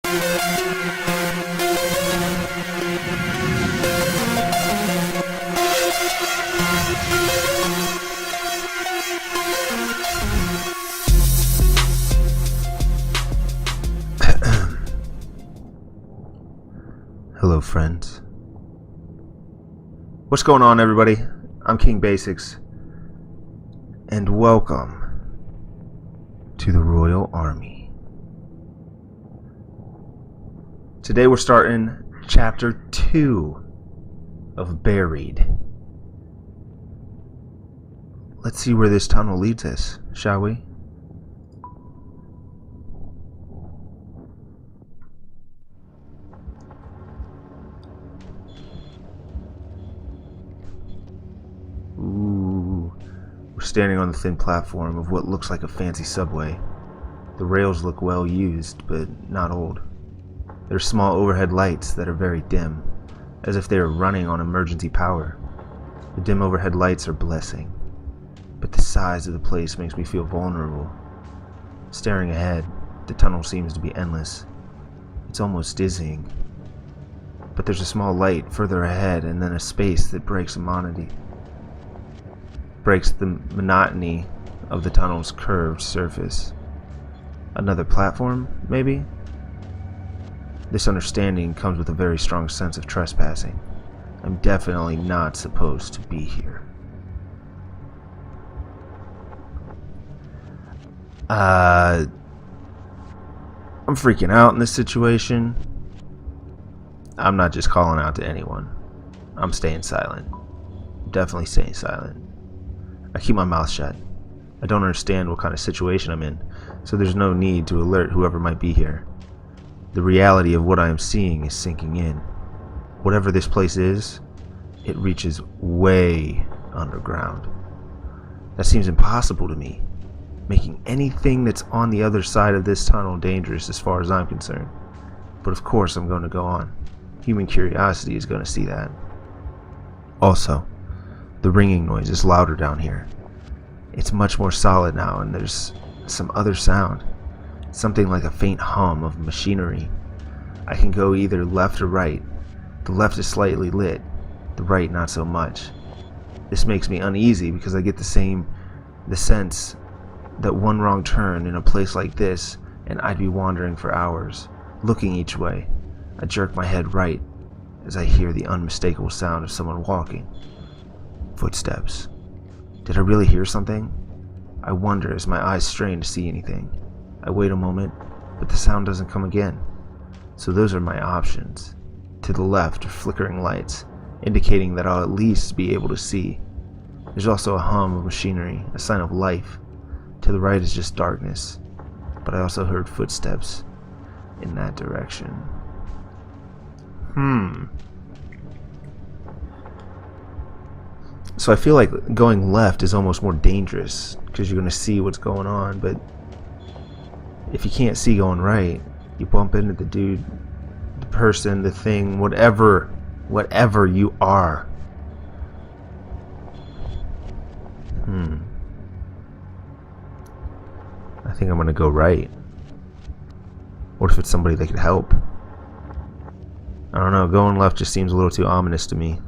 Hello, friends. What's going on, everybody? I'm King Basics, and welcome to the Royal Army. Today we're starting Chapter 2 of Buried. Let's see where this tunnel leads us, shall we? Ooh, we're standing on the thin platform of what looks like a fancy subway. The rails look well used, but not old. There are small overhead lights that are very dim, as if they are running on emergency power. The dim overhead lights are a blessing, but the size of the place makes me feel vulnerable. Staring ahead, the tunnel seems to be endless. It's almost dizzying. But there's a small light further ahead, and then a space that breaks the monotony of the tunnel's curved surface. Another platform, maybe? This understanding comes with a very strong sense of trespassing. I'm definitely not supposed to be here. I'm freaking out in this situation. I'm not just calling out to anyone. I'm staying silent. Definitely staying silent. I keep my mouth shut. I don't understand what kind of situation I'm in, so there's no need to alert whoever might be here. The reality of what I am seeing is sinking in. Whatever this place is, it reaches way underground. That seems impossible to me, making anything that's on the other side of this tunnel dangerous as far as I'm concerned. But of course I'm going to go on. Human curiosity is going to see that. Also, the ringing noise is louder down here. It's much more solid now, and there's some other sound. Something like a faint hum of machinery. I can go either left or right. The left is slightly lit, the right not so much. This makes me uneasy because I get the sense that one wrong turn in a place like this and I'd be wandering for hours, looking each way. I jerk my head right as I hear the unmistakable sound of someone walking. Footsteps. Did I really hear something? I wonder as my eyes strain to see anything. I wait a moment, but the sound doesn't come again. So those are my options. To the left are flickering lights, indicating that I'll at least be able to see. There's also a hum of machinery, a sign of life. To the right is just darkness, but I also heard footsteps in that direction. So I feel like going left is almost more dangerous because you're going to see what's going on, but if you can't see going right, you bump into the dude, the person, the thing, whatever you are. I think I'm going to go right. What if it's somebody that could help? I don't know, going left just seems a little too ominous to me.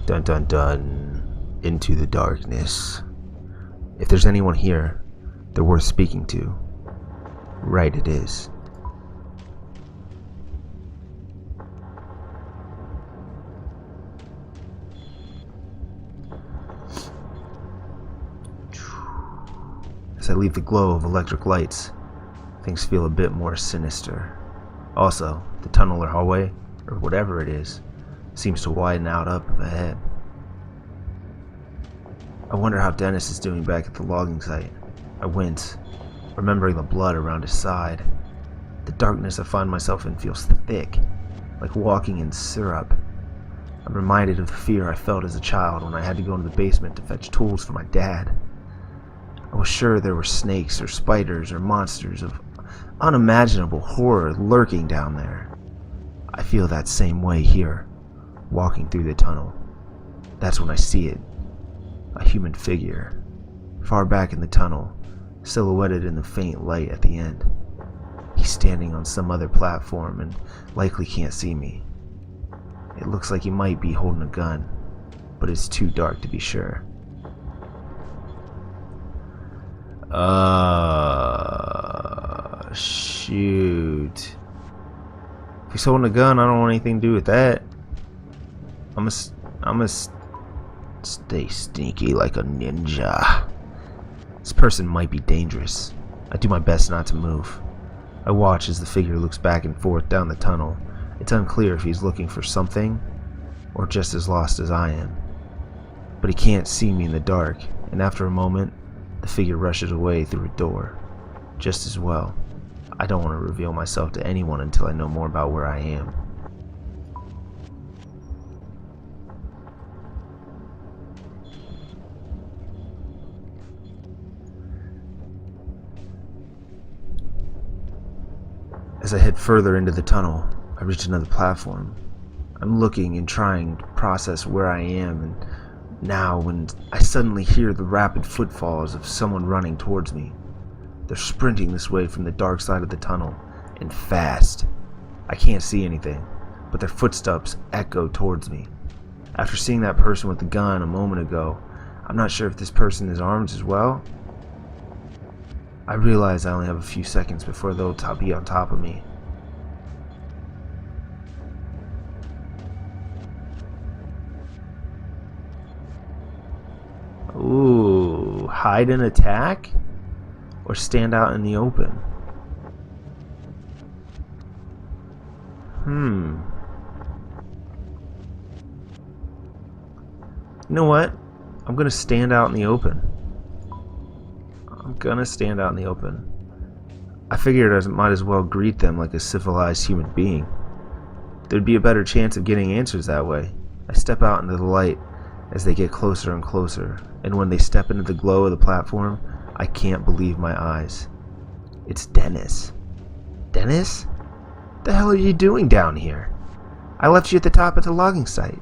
Dun dun dun. Into the darkness. If there's anyone here, they're worth speaking to. Right it is. As I leave the glow of electric lights, things feel a bit more sinister. Also, the tunnel or hallway, or whatever it is, seems to widen out up ahead. I wonder how Dennis is doing back at the logging site. I wince, remembering the blood around his side. The darkness I find myself in feels thick, like walking in syrup. I'm reminded of the fear I felt as a child when I had to go into the basement to fetch tools for my dad. I was sure there were snakes or spiders or monsters of unimaginable horror lurking down there. I feel that same way here, walking through the tunnel. That's when I see it. A human figure, far back in the tunnel, silhouetted in the faint light at the end. He's standing on some other platform and likely can't see me. It looks like he might be holding a gun, but it's too dark to be sure. Shoot. If he's holding a gun, I don't want anything to do with that. I'm gonna stay sneaky like a ninja. This person might be dangerous. I do my best not to move. I watch as the figure looks back and forth down the tunnel. It's unclear if he's looking for something or just as lost as I am. But he can't see me in the dark, and after a moment, the figure rushes away through a door. Just as well. I don't want to reveal myself to anyone until I know more about where I am. As I head further into the tunnel, I reach another platform. I'm looking and trying to process where I am, and now when I suddenly hear the rapid footfalls of someone running towards me. They're sprinting this way from the dark side of the tunnel, and fast. I can't see anything, but their footsteps echo towards me. After seeing that person with the gun a moment ago, I'm not sure if this person is armed as well. I realize I only have a few seconds before they'll be on top of me. Ooh, hide and attack? Or stand out in the open? You know what? I'm gonna stand out in the open. I figured I might as well greet them like a civilized human being. There'd be a better chance of getting answers that way. I step out into the light as they get closer and closer, and when they step into the glow of the platform, I can't believe my eyes. It's Dennis. Dennis? What the hell are you doing down here? I left you at the top of the logging site.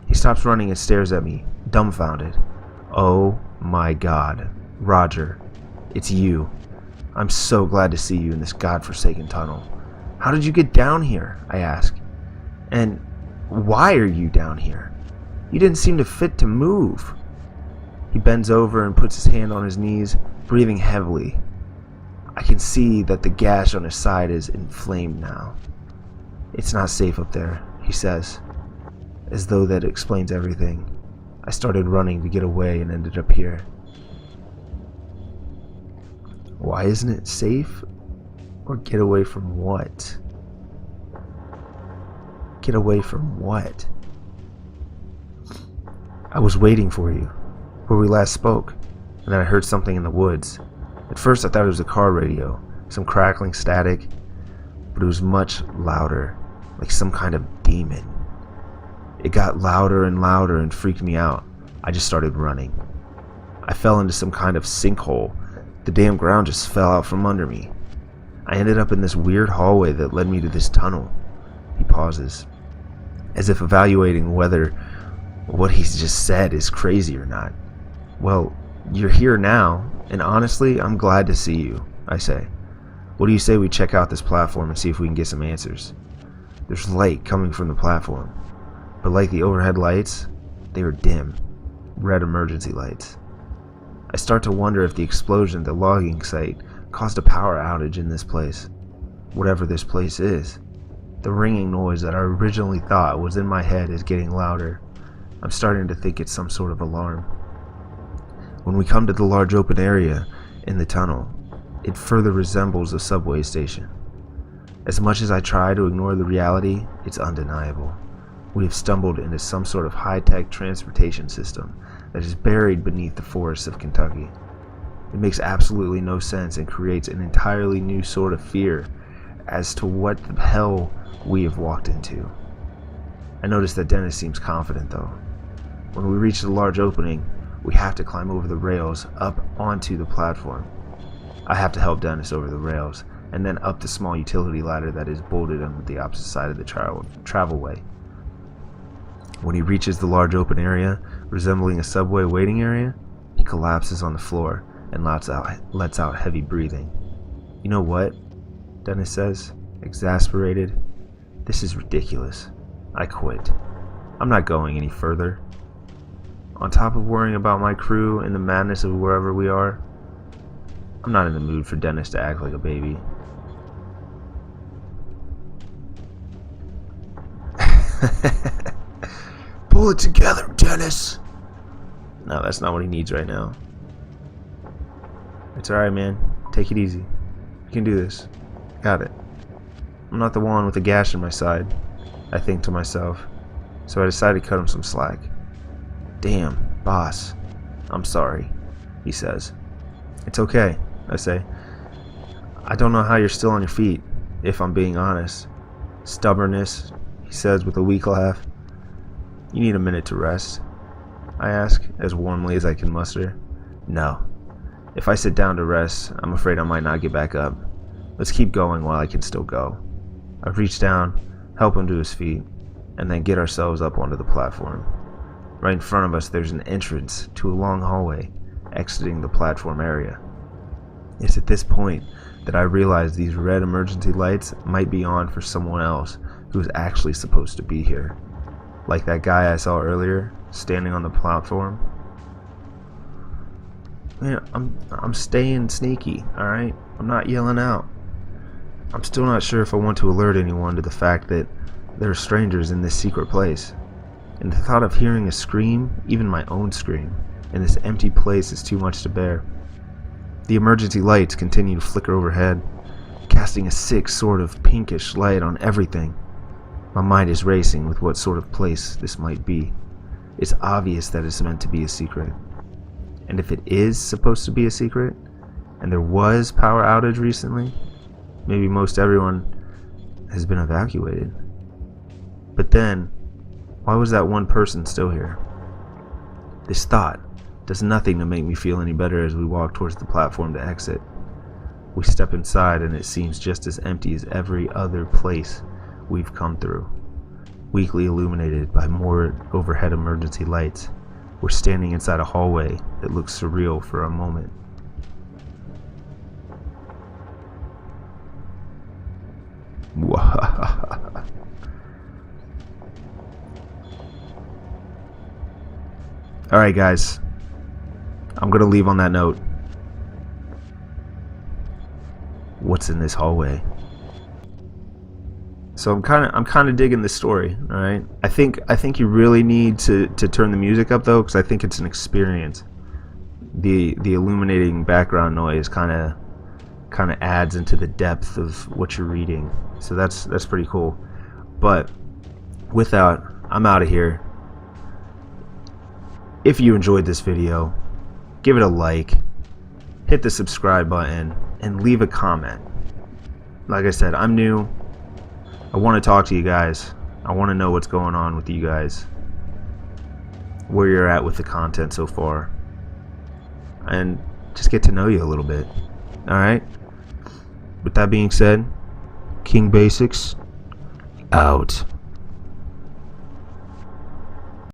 He stops running and stares at me, dumbfounded. Oh my God. Roger, it's you. I'm so glad to see you in this godforsaken tunnel. How did you get down here? I ask. And why are you down here? You didn't seem to fit to move. He bends over and puts his hand on his knees, breathing heavily. I can see that the gash on his side is inflamed now. It's not safe up there, he says, as though that explains everything. I started running to get away and ended up here. Why isn't it safe? Or get away from what? Get away from what? I was waiting for you, where we last spoke, and then I heard something in the woods. At first I thought it was a car radio, some crackling static, but it was much louder, like some kind of demon. It got louder and louder and freaked me out. I just started running. I fell into some kind of sinkhole. The damn ground just fell out from under me. I ended up in this weird hallway that led me to this tunnel. He pauses, as if evaluating whether what he's just said is crazy or not. Well, you're here now, and honestly, I'm glad to see you, I say. What do you say we check out this platform and see if we can get some answers? There's light coming from the platform, but like the overhead lights, they are dim, red emergency lights. I start to wonder if the explosion at the logging site caused a power outage in this place, whatever this place is. The ringing noise that I originally thought was in my head is getting louder. I'm starting to think it's some sort of alarm. When we come to the large open area in the tunnel, it further resembles a subway station. As much as I try to ignore the reality, it's undeniable. We have stumbled into some sort of high-tech transportation system that is buried beneath the forests of Kentucky. It makes absolutely no sense and creates an entirely new sort of fear as to what the hell we have walked into. I notice that Dennis seems confident though. When we reach the large opening, we have to climb over the rails up onto the platform. I have to help Dennis over the rails and then up the small utility ladder that is bolted on the opposite side of the travelway. When he reaches the large open area, resembling a subway waiting area, he collapses on the floor and lets out heavy breathing. You know what? Dennis says, exasperated. This is ridiculous. I quit. I'm not going any further. On top of worrying about my crew and the madness of wherever we are, I'm not in the mood for Dennis to act like a baby. Pull it together, Dennis. No, that's not what he needs right now. It's alright, man. Take it easy. You can do this. Got it. I'm not the one with a gash in my side, I think to myself, so I decided to cut him some slack. Damn, boss. I'm sorry, he says. It's okay, I say. I don't know how you're still on your feet, if I'm being honest. Stubbornness, he says with a weak laugh. You need a minute to rest, I ask, as warmly as I can muster. No. If I sit down to rest, I'm afraid I might not get back up. Let's keep going while I can still go. I reach down, help him to his feet, and then get ourselves up onto the platform. Right in front of us there's an entrance to a long hallway, exiting the platform area. It's at this point that I realize these red emergency lights might be on for someone else who's actually supposed to be here. Like that guy I saw earlier, standing on the platform. Man, I'm staying sneaky, alright? I'm not yelling out. I'm still not sure if I want to alert anyone to the fact that there are strangers in this secret place. And the thought of hearing a scream, even my own scream, in this empty place is too much to bear. The emergency lights continue to flicker overhead, casting a sick sort of pinkish light on everything. My mind is racing with what sort of place this might be. It's obvious that it's meant to be a secret. And if it is supposed to be a secret, and there was power outage recently, maybe most everyone has been evacuated. But then, why was that one person still here? This thought does nothing to make me feel any better as we walk towards the platform to exit. We step inside and it seems just as empty as every other place we've come through. Weakly illuminated by more overhead emergency lights, we're standing inside a hallway that looks surreal for a moment. Alright guys, I'm gonna leave on that note. What's in this hallway? So I'm kind of digging this story, all right? I think you really need to turn the music up though, because I think it's an experience. The illuminating background noise kind of adds into the depth of what you're reading. So that's pretty cool. But with that, I'm out of here. If you enjoyed this video, give it a like, hit the subscribe button, and leave a comment. Like I said, I'm new. I want to talk to you guys. I want to know what's going on with you guys, where you're at with the content so far, and just get to know you a little bit. Alright? With that being said, King Basics, out.